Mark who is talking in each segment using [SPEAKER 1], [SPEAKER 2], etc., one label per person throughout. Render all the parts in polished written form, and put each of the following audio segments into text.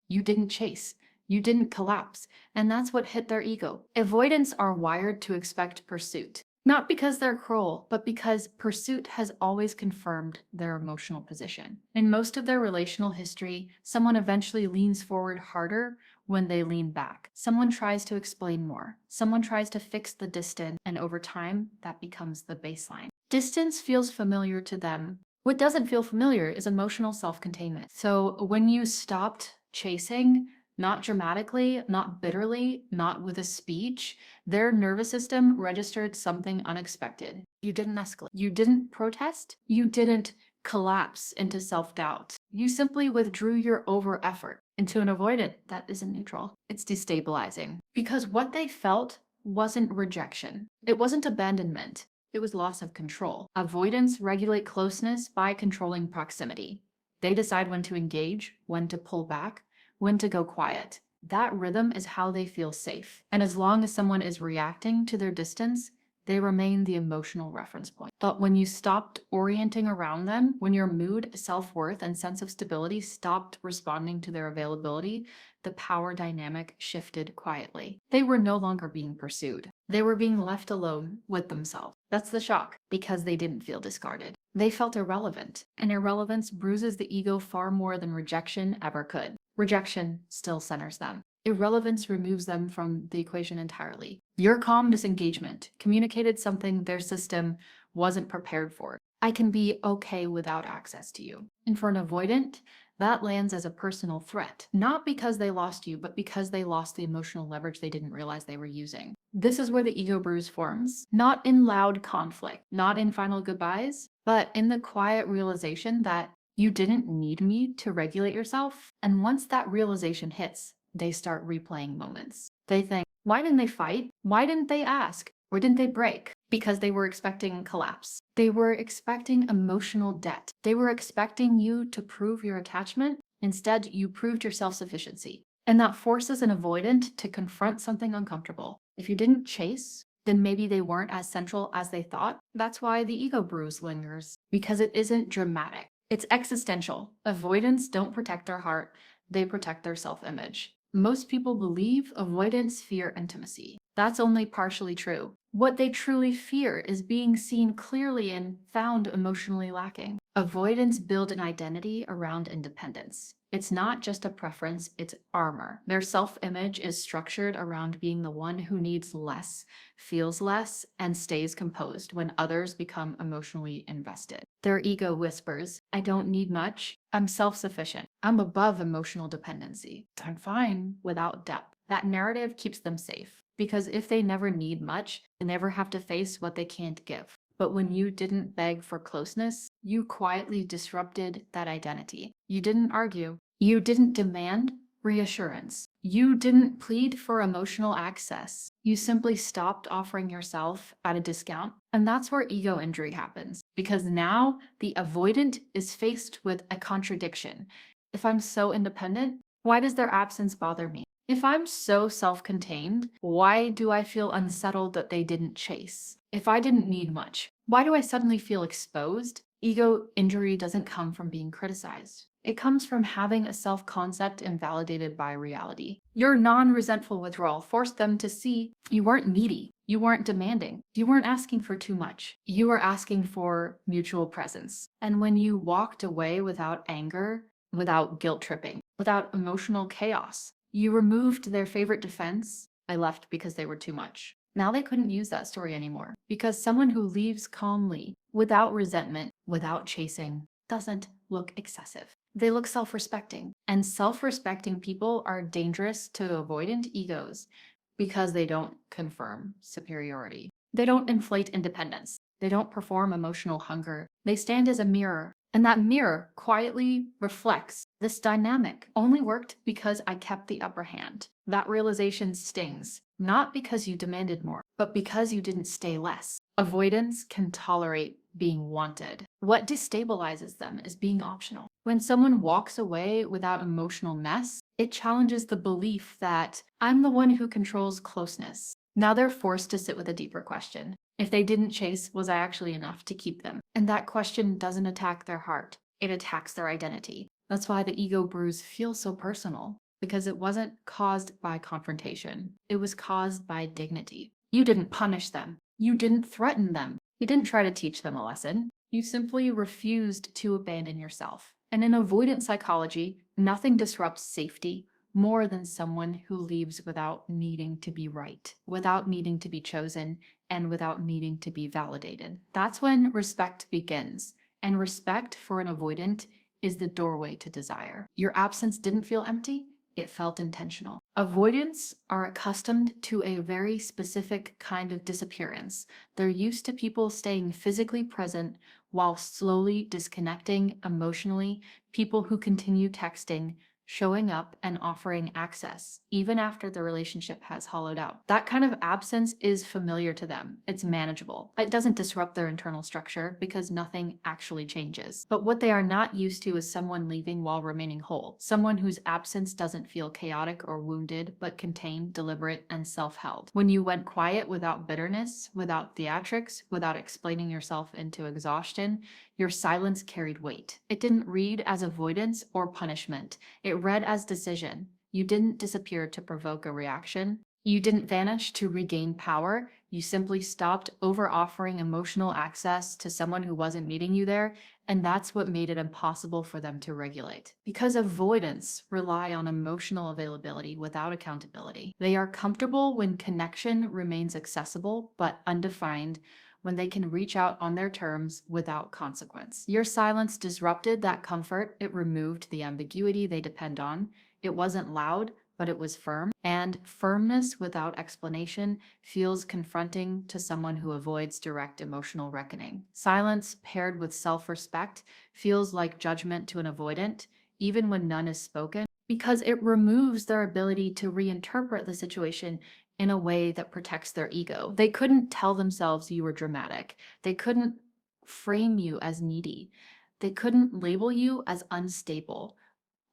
[SPEAKER 1] You didn't chase. You didn't collapse. And that's what hit their ego. Avoidants are wired to expect pursuit. Not because they're cruel, but because pursuit has always confirmed their emotional position. In most of their relational history, someone eventually leans forward harder when they lean back. Someone tries to explain more. Someone tries to fix the distance, and over time, that becomes the baseline. Distance feels familiar to them. What doesn't feel familiar is emotional self-containment. So when you stopped chasing, not dramatically, not bitterly, not with a speech, their nervous system registered something unexpected. You didn't escalate. You didn't protest. You didn't collapse into self-doubt. You simply withdrew your over-effort into an avoidant that isn't neutral. It's destabilizing. Because what they felt wasn't rejection. It wasn't abandonment. It was loss of control. Avoidants regulate closeness by controlling proximity. They decide when to engage, when to pull back, when to go quiet. That rhythm is how they feel safe. And as long as someone is reacting to their distance, they remain the emotional reference point. But when you stopped orienting around them, when your mood, self-worth, and sense of stability stopped responding to their availability, the power dynamic shifted quietly. They were no longer being pursued. They were being left alone with themselves. That's the shock, because they didn't feel discarded. They felt irrelevant, and irrelevance bruises the ego far more than rejection ever could. Rejection still centers them. Irrelevance removes them from the equation entirely. Your calm disengagement communicated something their system wasn't prepared for. I can be okay without access to you. And for an avoidant, that lands as a personal threat, not because they lost you, but because they lost the emotional leverage they didn't realize they were using. This is where the ego bruise forms, not in loud conflict, not in final goodbyes, but in the quiet realization that you didn't need me to regulate yourself. And once that realization hits, they start replaying moments. They think, why didn't they fight? Why didn't they ask? Or didn't they break? Because they were expecting collapse. They were expecting emotional debt. They were expecting you to prove your attachment. Instead, you proved your self-sufficiency. And that forces an avoidant to confront something uncomfortable. If you didn't chase, then maybe they weren't as central as they thought. That's why the ego bruise lingers, because it isn't dramatic. It's existential. Avoidants don't protect their heart, they protect their self-image. Most people believe avoidants fear intimacy. That's only partially true. What they truly fear is being seen clearly and found emotionally lacking. Avoidants build an identity around independence. It's not just a preference, it's armor. Their self-image is structured around being the one who needs less, feels less, and stays composed when others become emotionally invested. Their ego whispers, I don't need much. I'm self-sufficient. I'm above emotional dependency. I'm fine without depth. That narrative keeps them safe, because if they never need much, they never have to face what they can't give. But when you didn't beg for closeness, you quietly disrupted that identity. You didn't argue. You didn't demand reassurance. You didn't plead for emotional access. You simply stopped offering yourself at a discount. And that's where ego injury happens, because now the avoidant is faced with a contradiction. If I'm so independent, why does their absence bother me? If I'm so self-contained, why do I feel unsettled that they didn't chase? If I didn't need much, why do I suddenly feel exposed? Ego injury doesn't come from being criticized. It comes from having a self-concept invalidated by reality. Your non-resentful withdrawal forced them to see you weren't needy, you weren't demanding, you weren't asking for too much. You were asking for mutual presence. And when you walked away without anger, without guilt tripping, without emotional chaos, you removed their favorite defense, I left because they were too much. Now they couldn't use that story anymore, because someone who leaves calmly, without resentment, without chasing, doesn't look excessive. They look self-respecting. And self-respecting people are dangerous to avoidant egos because they don't confirm superiority. They don't inflate independence. They don't perform emotional hunger. They stand as a mirror. And that mirror quietly reflects this dynamic only worked because I kept the upper hand. That realization stings, not because you demanded more, but because you didn't stay less. Avoidance can tolerate being wanted. What destabilizes them is being optional. When someone walks away without emotional mess, it challenges the belief that I'm the one who controls closeness. Now they're forced to sit with a deeper question. If they didn't chase, was I actually enough to keep them? And that question doesn't attack their heart. It attacks their identity. That's why the ego bruise feels so personal. because it wasn't caused by confrontation. It was caused by dignity. You didn't punish them. You didn't threaten them. You didn't try to teach them a lesson. You simply refused to abandon yourself. And in avoidant psychology, nothing disrupts safety more than someone who leaves without needing to be right, without needing to be chosen, and without needing to be validated. That's when respect begins. And respect for an avoidant is the doorway to desire. Your absence didn't feel empty, it felt intentional. Avoidants are accustomed to a very specific kind of disappearance. They're used to people staying physically present while slowly disconnecting emotionally, people who continue texting, showing up, and offering access, even after the relationship has hollowed out. That kind of absence is familiar to them. It's manageable. It doesn't disrupt their internal structure because nothing actually changes. But what they are not used to is someone leaving while remaining whole, someone whose absence doesn't feel chaotic or wounded, but contained, deliberate, and self-held. When you went quiet without bitterness, without theatrics, without explaining yourself into exhaustion, your silence carried weight. It didn't read as avoidance or punishment. It read as decision. You didn't disappear to provoke a reaction. You didn't vanish to regain power. You simply stopped over-offering emotional access to someone who wasn't meeting you there, and that's what made it impossible for them to regulate. Because avoidants rely on emotional availability without accountability. They are comfortable when connection remains accessible but undefined, when they can reach out on their terms without consequence. Your silence disrupted that comfort. It removed the ambiguity they depend on. It wasn't loud, but it was firm. And firmness without explanation feels confronting to someone who avoids direct emotional reckoning. Silence paired with self-respect feels like judgment to an avoidant, even when none is spoken, because it removes their ability to reinterpret the situation in a way that protects their ego. They couldn't tell themselves you were dramatic. They couldn't frame you as needy. They couldn't label you as unstable.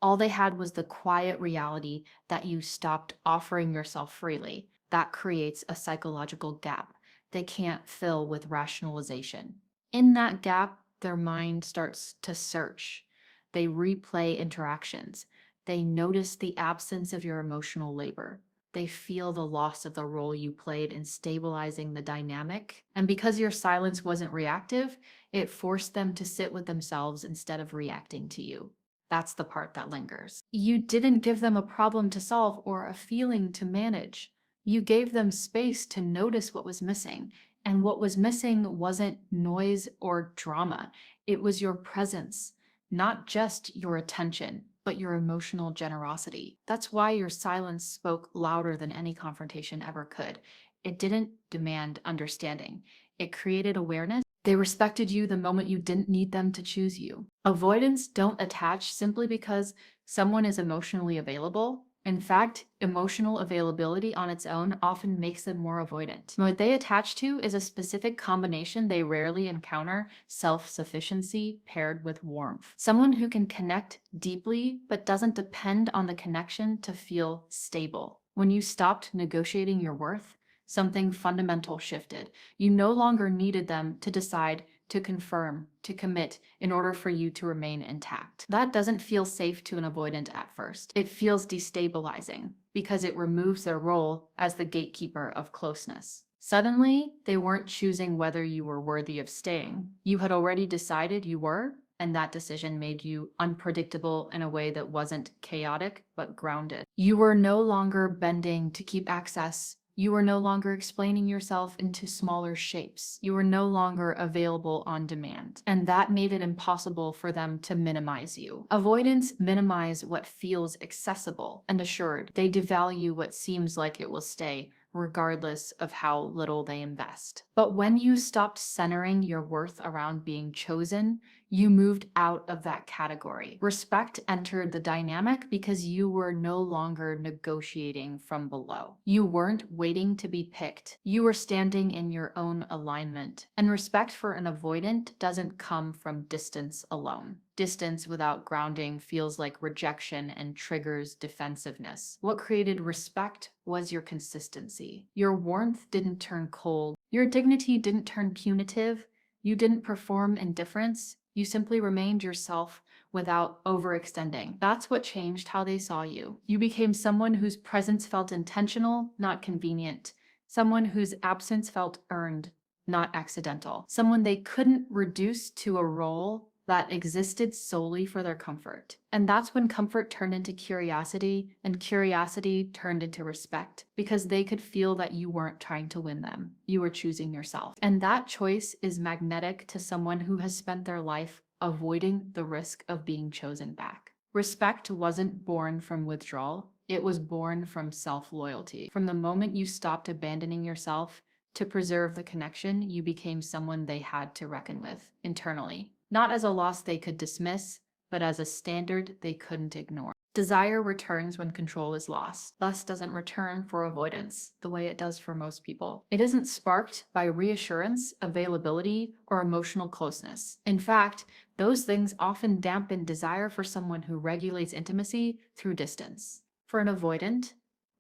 [SPEAKER 1] All they had was the quiet reality that you stopped offering yourself freely. That creates a psychological gap they can't fill with rationalization. In that gap, their mind starts to search. They replay interactions. They notice the absence of your emotional labor. They feel the loss of the role you played in stabilizing the dynamic. And because your silence wasn't reactive, it forced them to sit with themselves instead of reacting to you. That's the part that lingers. You didn't give them a problem to solve or a feeling to manage. You gave them space to notice what was missing. And what was missing wasn't noise or drama. It was your presence, not just your attention, but your emotional generosity. That's why your silence spoke louder than any confrontation ever could. It didn't demand understanding. It created awareness. They respected you the moment you didn't need them to choose you. Avoidants don't attach simply because someone is emotionally available. In fact, emotional availability on its own often makes them more avoidant. What they attach to is a specific combination they rarely encounter: self-sufficiency paired with warmth. Someone who can connect deeply but doesn't depend on the connection to feel stable. When you stopped negotiating your worth, something fundamental shifted. You no longer needed them to decide, to confirm, to commit in order for you to remain intact. That doesn't feel safe to an avoidant at first. It feels destabilizing because it removes their role as the gatekeeper of closeness. Suddenly, they weren't choosing whether you were worthy of staying. You had already decided you were, and that decision made you unpredictable in a way that wasn't chaotic, but grounded. You were no longer bending to keep access. You were no longer explaining yourself into smaller shapes. You were no longer available on demand. And that made it impossible for them to minimize you. Avoidants minimize what feels accessible and assured. They devalue what seems like it will stay, regardless of how little they invest. But when you stopped centering your worth around being chosen, you moved out of that category. Respect entered the dynamic because you were no longer negotiating from below. You weren't waiting to be picked. You were standing in your own alignment. And respect for an avoidant doesn't come from distance alone. Distance without grounding feels like rejection and triggers defensiveness. What created respect was your consistency. Your warmth didn't turn cold. Your dignity didn't turn punitive. You didn't perform indifference. You simply remained yourself without overextending. That's what changed how they saw you. You became someone whose presence felt intentional, not convenient. Someone whose absence felt earned, not accidental. Someone they couldn't reduce to a role that existed solely for their comfort. And that's when comfort turned into curiosity, and curiosity turned into respect, because they could feel that you weren't trying to win them. You were choosing yourself. And that choice is magnetic to someone who has spent their life avoiding the risk of being chosen back. Respect wasn't born from withdrawal, it was born from self-loyalty. From the moment you stopped abandoning yourself to preserve the connection, you became someone they had to reckon with internally. Not as a loss they could dismiss, but as a standard they couldn't ignore. Desire returns when control is lost. Lust doesn't return for avoidance the way it does for most people. It isn't sparked by reassurance, availability, or emotional closeness. In fact, those things often dampen desire for someone who regulates intimacy through distance. For an avoidant,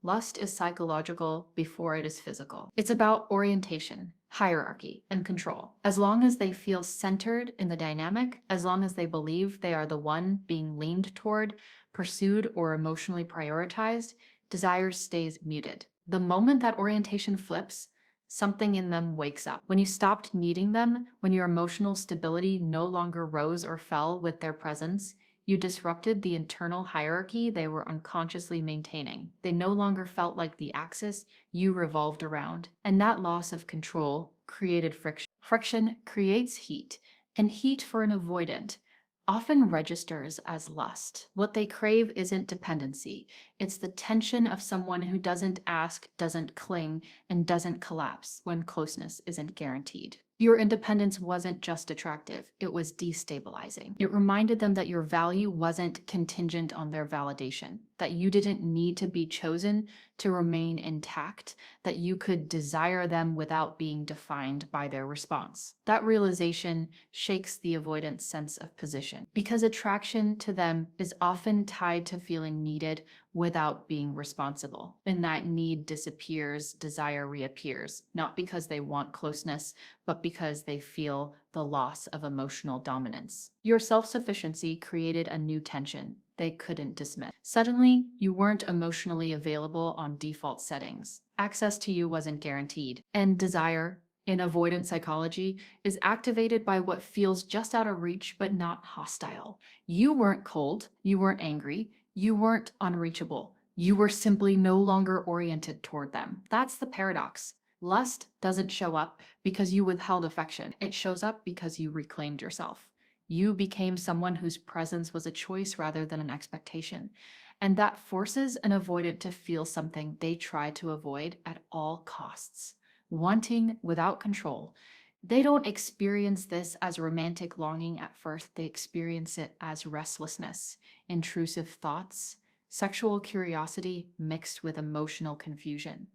[SPEAKER 1] lust is psychological before it is physical. It's about orientation, hierarchy, and control. As long as they feel centered in the dynamic, as long as they believe they are the one being leaned toward, pursued, or emotionally prioritized, desire stays muted. The moment that orientation flips, something in them wakes up. When you stopped needing them, when your emotional stability no longer rose or fell with their presence, you disrupted the internal hierarchy they were unconsciously maintaining. They no longer felt like the axis you revolved around. And that loss of control created friction. Friction creates heat, and heat for an avoidant often registers as lust. What they crave isn't dependency. It's the tension of someone who doesn't ask, doesn't cling, and doesn't collapse when closeness isn't guaranteed. Your independence wasn't just attractive, it was destabilizing. It reminded them that your value wasn't contingent on their validation, that you didn't need to be chosen to remain intact, that you could desire them without being defined by their response. That realization shakes the avoidant's sense of position, because attraction to them is often tied to feeling needed without being responsible. And that need disappears, desire reappears, not because they want closeness, but because they feel the loss of emotional dominance. Your self-sufficiency created a new tension they couldn't dismiss. Suddenly, you weren't emotionally available on default settings. Access to you wasn't guaranteed. And desire, in avoidant psychology, is activated by what feels just out of reach but not hostile. You weren't cold, you weren't angry, you weren't unreachable. You were simply no longer oriented toward them. That's the paradox. Lust doesn't show up because you withheld affection. It shows up because you reclaimed yourself. You became someone whose presence was a choice rather than an expectation. And that forces an avoidant to feel something they try to avoid at all costs, wanting without control. They don't experience this as romantic longing at first. They experience it as restlessness, intrusive thoughts, sexual curiosity mixed with emotional confusion.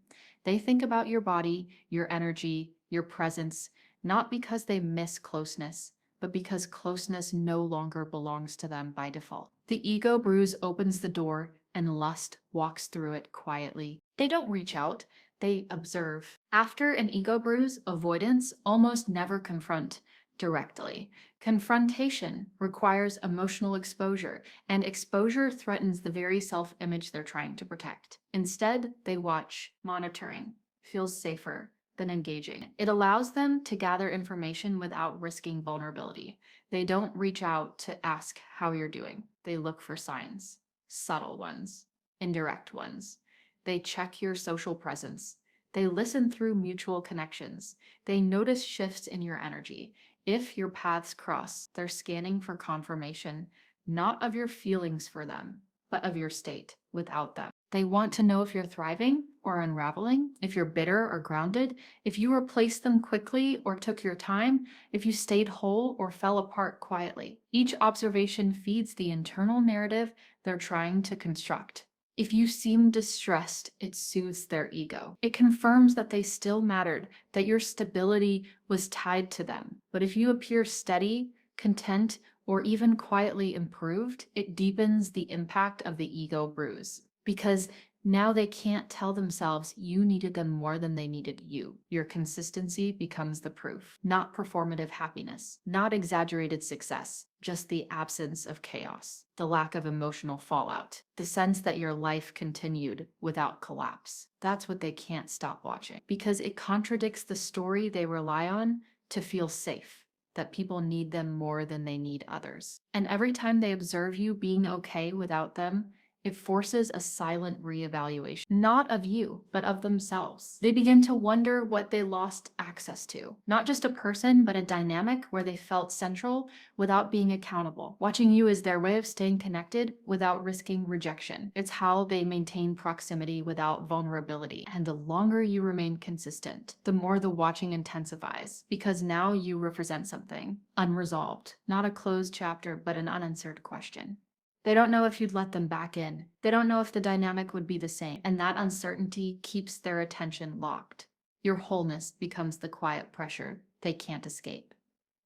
[SPEAKER 1] They think about your body, your energy, your presence, not because they miss closeness, but because closeness no longer belongs to them by default. The ego bruise opens the door and lust walks through it quietly. They don't reach out, they observe. After an ego bruise, avoidants almost never confront directly. Confrontation requires emotional exposure, and exposure threatens the very self-image they're trying to protect. Instead, they watch, monitoring, feels safer than engaging. It allows them to gather information without risking vulnerability. They don't reach out to ask how you're doing. They look for signs, subtle ones, indirect ones. They check your social presence. They listen through mutual connections. They notice shifts in your energy. If your paths cross, they're scanning for confirmation, not of your feelings for them, but of your state without them. They want to know if you're thriving or unraveling, if you're bitter or grounded, if you replaced them quickly or took your time, if you stayed whole or fell apart quietly. Each observation feeds the internal narrative they're trying to construct. If you seem distressed, it soothes their ego. It confirms that they still mattered, that your stability was tied to them. But if you appear steady, content, or even quietly improved, it deepens the impact of the ego bruise. Because Now they can't tell themselves you needed them more than they needed you. Your consistency becomes the proof, not performative happiness, not exaggerated success, just the absence of chaos, the lack of emotional fallout, the sense that your life continued without collapse. That's what they can't stop watching because it contradicts the story they rely on to feel safe, that people need them more than they need others. And every time they observe you being okay without them, it forces a silent reevaluation, not of you, but of themselves. They begin to wonder what they lost access to. Not just a person, but a dynamic where they felt central without being accountable. Watching you is their way of staying connected without risking rejection. It's how they maintain proximity without vulnerability. And the longer you remain consistent, the more the watching intensifies, because now you represent something unresolved, not a closed chapter, but an unanswered question. They don't know if you'd let them back in. They don't know if the dynamic would be the same. And that uncertainty keeps their attention locked. Your wholeness becomes the quiet pressure they can't escape.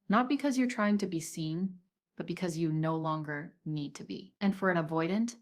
[SPEAKER 1] Not because you're trying to be seen, but because you no longer need to be. And for an avoidant,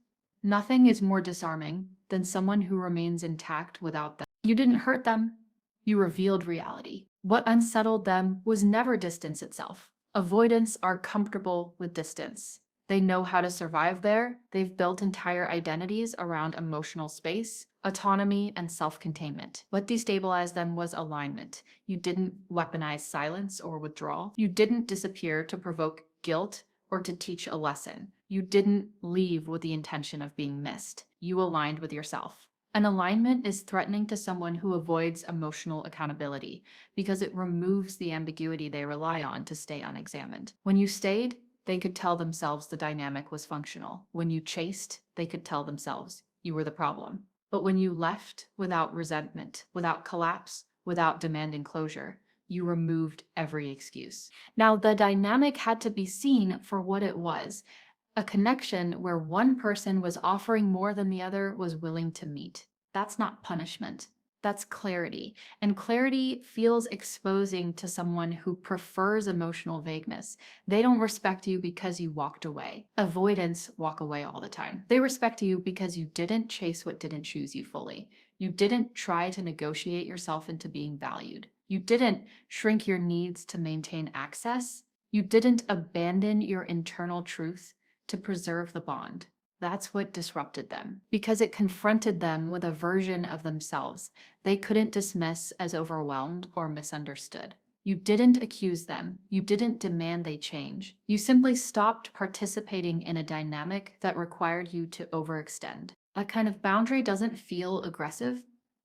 [SPEAKER 1] nothing is more disarming than someone who remains intact without them. You didn't hurt them. You revealed reality. What unsettled them was never distance itself. Avoidants are comfortable with distance. They know how to survive there. They've built entire identities around emotional space, autonomy, and self-containment. What destabilized them was alignment. You didn't weaponize silence or withdrawal. You didn't disappear to provoke guilt or to teach a lesson. You didn't leave with the intention of being missed. You aligned with yourself. An alignment is threatening to someone who avoids emotional accountability because it removes the ambiguity they rely on to stay unexamined. When you stayed, they could tell themselves the dynamic was functional. When you chased, they could tell themselves you were the problem. But when you left without resentment, without collapse, without demanding closure, you removed every excuse. Now, the dynamic had to be seen for what it was, a connection where one person was offering more than the other was willing to meet. That's not punishment. That's clarity. And clarity feels exposing to someone who prefers emotional vagueness. They don't respect you because you walked away. Avoidants walk away all the time. They respect you because you didn't chase what didn't choose you fully. You didn't try to negotiate yourself into being valued. You didn't shrink your needs to maintain access. You didn't abandon your internal truth to preserve the bond. That's what disrupted them, because it confronted them with a version of themselves they couldn't dismiss as overwhelmed or misunderstood. You didn't accuse them. You didn't demand they change. You simply stopped participating in a dynamic that required you to overextend. That kind of boundary doesn't feel aggressive.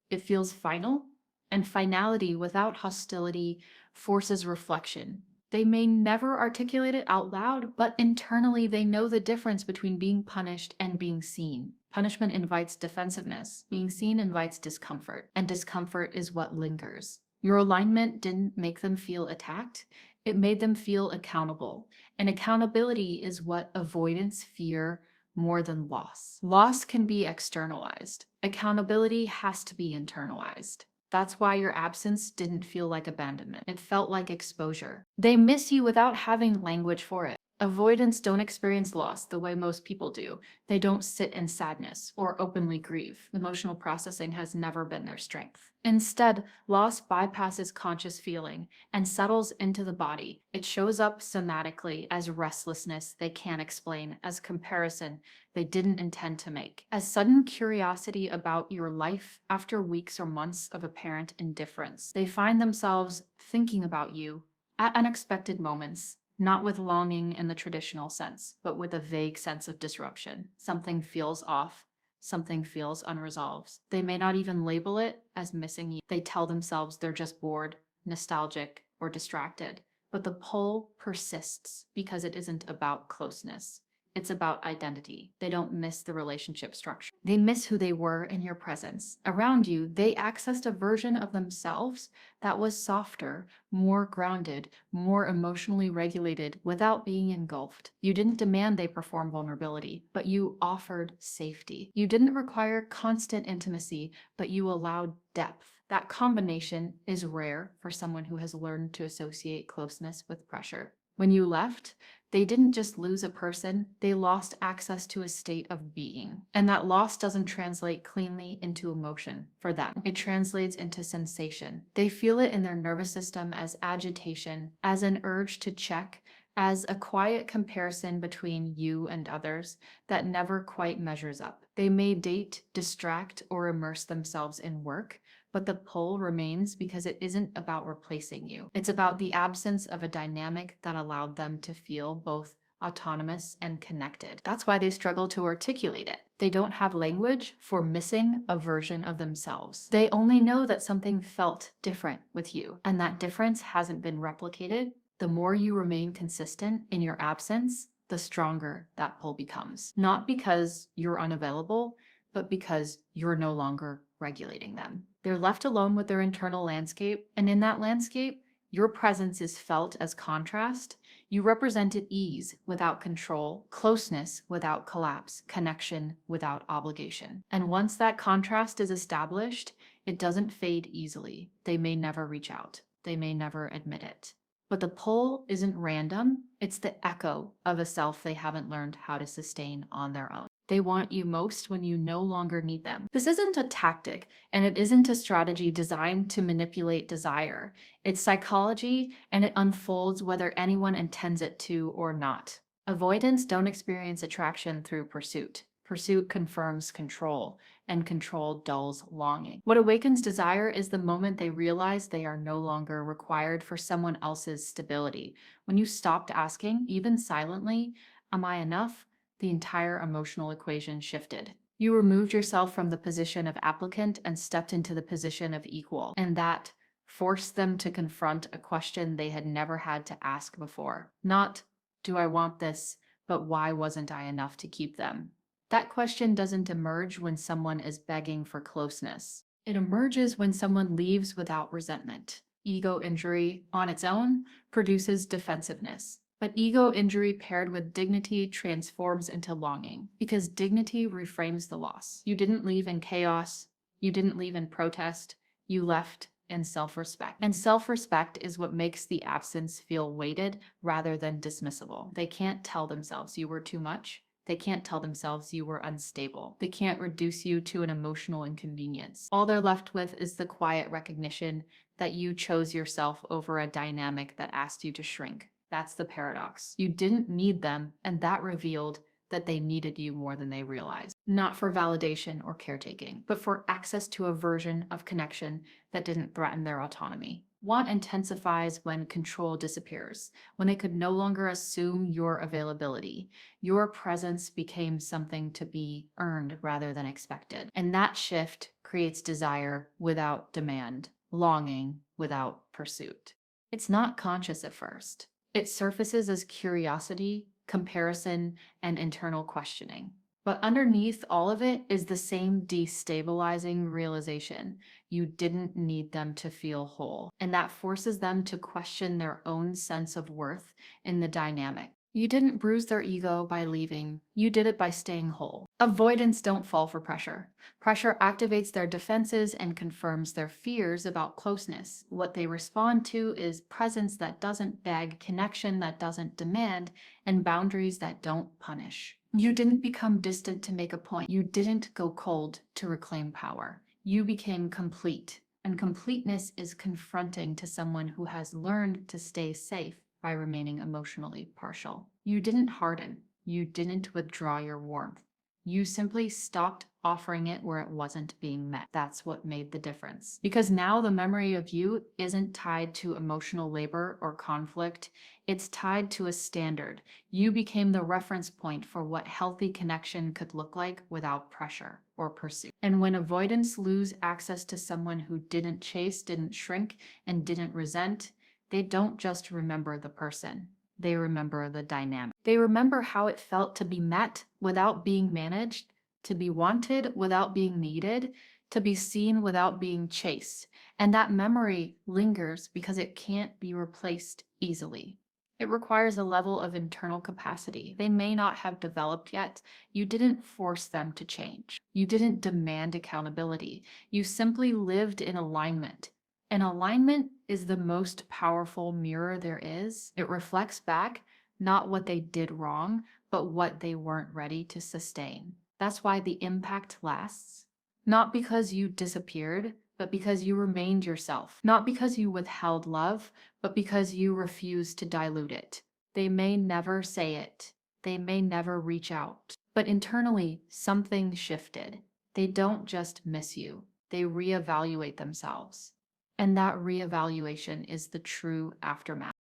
[SPEAKER 1] It feels final. And finality without hostility forces reflection. They may never articulate it out loud, but internally they know the difference between being punished and being seen. Punishment invites defensiveness. Being seen invites discomfort, and discomfort is what lingers. Your alignment didn't make them feel attacked. It made them feel accountable. And accountability is what avoidants fear more than loss. Loss can be externalized. Accountability has to be internalized. That's why your absence didn't feel like abandonment. It felt like exposure. They miss you without having language for it. Avoidants don't experience loss the way most people do. They don't sit in sadness or openly grieve. Emotional processing has never been their strength. Instead, loss bypasses conscious feeling and settles into the body. It shows up somatically as restlessness they can't explain, as comparison they didn't intend to make, as sudden curiosity about your life after weeks or months of apparent indifference. They find themselves thinking about you at unexpected moments, not with longing in the traditional sense, but with a vague sense of disruption. Something feels off. Something feels unresolved. They may not even label it as missing you. They tell themselves they're just bored, nostalgic, or distracted. But the pull persists because it isn't about closeness. It's about identity. They don't miss the relationship structure. They miss who they were in your presence. Around you, they accessed a version of themselves that was softer, more grounded, more emotionally regulated without being engulfed. You didn't demand they perform vulnerability, but you offered safety. You didn't require constant intimacy, but you allowed depth. That combination is rare for someone who has learned to associate closeness with pressure. When you left, They didn't just lose a person, they lost access to a state of being. And that loss doesn't translate cleanly into emotion for them. It translates into sensation. They feel it in their nervous system as agitation, as an urge to check, as a quiet comparison between you and others that never quite measures up. They may date, distract, or immerse themselves in work, but the pull remains because it isn't about replacing you. It's about the absence of a dynamic that allowed them to feel both autonomous and connected. That's why they struggle to articulate it. They don't have language for missing a version of themselves. They only know that something felt different with you, and that difference hasn't been replicated. The more you remain consistent in your absence, the stronger that pull becomes. Not because you're unavailable, but because you're no longer regulating them. They're left alone with their internal landscape, and in that landscape, your presence is felt as contrast. You represented ease without control, closeness without collapse, connection without obligation. And once that contrast is established, it doesn't fade easily. They may never reach out. They may never admit it. But the pull isn't random, it's the echo of a self they haven't learned how to sustain on their own. They want you most when you no longer need them. This isn't a tactic, and it isn't a strategy designed to manipulate desire. It's psychology, and it unfolds whether anyone intends it to or not. Avoidants don't experience attraction through pursuit. Pursuit confirms control, and control dulls longing. What awakens desire is the moment they realize they are no longer required for someone else's stability. When you stopped asking, even silently, "Am I enough?" the entire emotional equation shifted. You removed yourself from the position of applicant and stepped into the position of equal, and that forced them to confront a question they had never had to ask before. Not, "Do I want this?" but "Why wasn't I enough to keep them?" That question doesn't emerge when someone is begging for closeness. It emerges when someone leaves without resentment. Ego injury on its own produces defensiveness. But ego injury paired with dignity transforms into longing, because dignity reframes the loss. You didn't leave in chaos. You didn't leave in protest. You left in self-respect. And self-respect is what makes the absence feel weighted rather than dismissible. They can't tell themselves you were too much. They can't tell themselves you were unstable. They can't reduce you to an emotional inconvenience. All they're left with is the quiet recognition that you chose yourself over a dynamic that asked you to shrink. That's the paradox. You didn't need them, and that revealed that they needed you more than they realized. Not for validation or caretaking, but for access to a version of connection that didn't threaten their autonomy. Want intensifies when control disappears, when they could no longer assume your availability. Your presence became something to be earned rather than expected. And that shift creates desire without demand, longing without pursuit. It's not conscious at first. It surfaces as curiosity, comparison, and internal questioning. But underneath all of it is the same destabilizing realization. You didn't need them to feel whole. And that forces them to question their own sense of worth in the dynamic. You didn't bruise their ego by leaving. You did it by staying whole. Avoidants don't fall for pressure. Pressure activates their defenses and confirms their fears about closeness. What they respond to is presence that doesn't beg, connection that doesn't demand, and boundaries that don't punish. You didn't become distant to make a point. You didn't go cold to reclaim power. You became complete. And completeness is confronting to someone who has learned to stay safe by remaining emotionally partial. You didn't harden. You didn't withdraw your warmth. You simply stopped offering it where it wasn't being met. That's what made the difference. Because now the memory of you isn't tied to emotional labor or conflict. It's tied to a standard. You became the reference point for what healthy connection could look like without pressure or pursuit. And when avoidants lose access to someone who didn't chase, didn't shrink, and didn't resent, they don't just remember the person. They remember the dynamic. They remember how it felt to be met without being managed, to be wanted without being needed, to be seen without being chased. And that memory lingers because it can't be replaced easily. It requires a level of internal capacity they may not have developed yet. You didn't force them to change. You didn't demand accountability. You simply lived in alignment. And alignment is the most powerful mirror there is. It reflects back not what they did wrong, but what they weren't ready to sustain. That's why the impact lasts. Not because you disappeared, but because you remained yourself. Not because you withheld love, but because you refused to dilute it. They may never say it. They may never reach out. But internally, something shifted. They don't just miss you. They reevaluate themselves. And that reevaluation is the true aftermath.